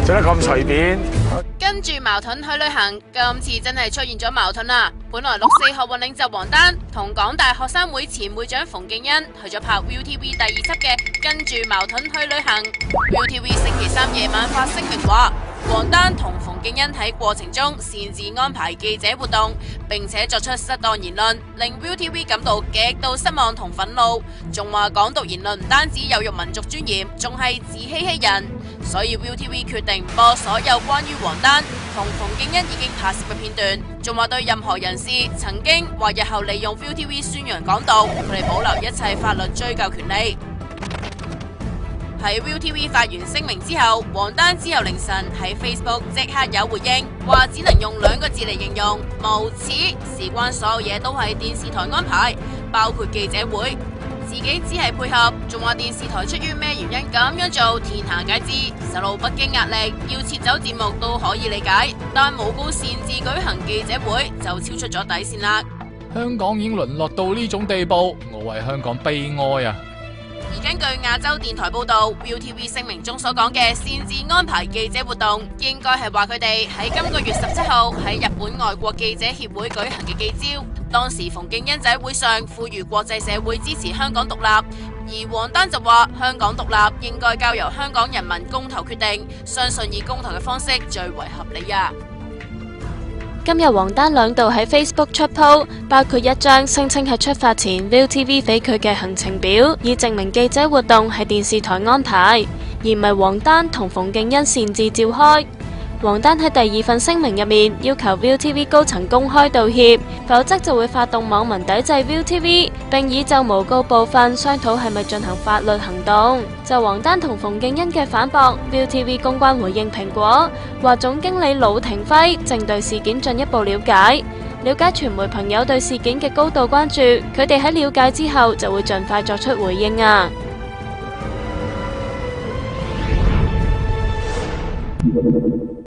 做得咁隨便。跟住矛盾去旅行，今次真係出現咗矛盾啦。本來六四學運領袖王丹同港大學生會前會長馮敬恩去咗拍 ViuTV 第2輯嘅《跟住矛盾去旅行》。ViuTV 星期3夜晚發聲明話，王丹同馮敬恩喺過程中擅自安排記者活動，並且作出失當言論，令 ViuTV 感到極度失望同憤怒。仲話港獨言論唔單止有辱民族尊嚴，仲係自欺欺人。所以 ViuTV 決定唔播所有關於王丹同馮敬恩已經拍攝嘅片段，仲話對任何人士曾經或日後利用 ViuTV 宣揚港獨，佢哋保留一切法律追究權利。喺 ViuTV 發完聲明之後，王丹之後凌晨喺 Facebook 即刻有回應，話只能用2個字嚟形容：無恥。事關所有嘢都係電視台安排，包括記者會。自己只係配合，仲話電視台出於咩原因咁樣做，天下皆知。受到北京壓力，要撤走節目都可以理解，但無故擅自舉行記者會就超出咗底線啦。香港已經淪落到呢種地步，我為香港悲哀啊！而根據亞洲電台報道 ，ViuTV 聲明中所講嘅擅自安排記者活動，應該係話佢哋喺今個月17號喺日本外國記者協會舉行嘅記招。當時馮敬恩喺會上呼籲國際社會支持香港獨立，而王丹就話香港獨立應該交由香港人民公投決定，相信以公投嘅方式最為合理啊！今日王丹2度喺 Facebook 出 po， 包括一張聲稱係出發前 ViuTV 俾佢嘅行程表，以證明記者活動係電視台安排，而唔係王丹同馮敬恩擅自召開。王丹喺第2份聲明入面要求 ViuTV 高層公開道歉，否則就會發動網民抵制 ViuTV， 並以就誣告部分商討係咪進行法律行動。就王丹同馮敬恩嘅反駁， ViuTV 公關回應蘋果，話總經理魯庭輝正對事件進一步了解傳媒朋友對事件嘅高度關注，佢哋喺了解之後就會盡快作出回應啊。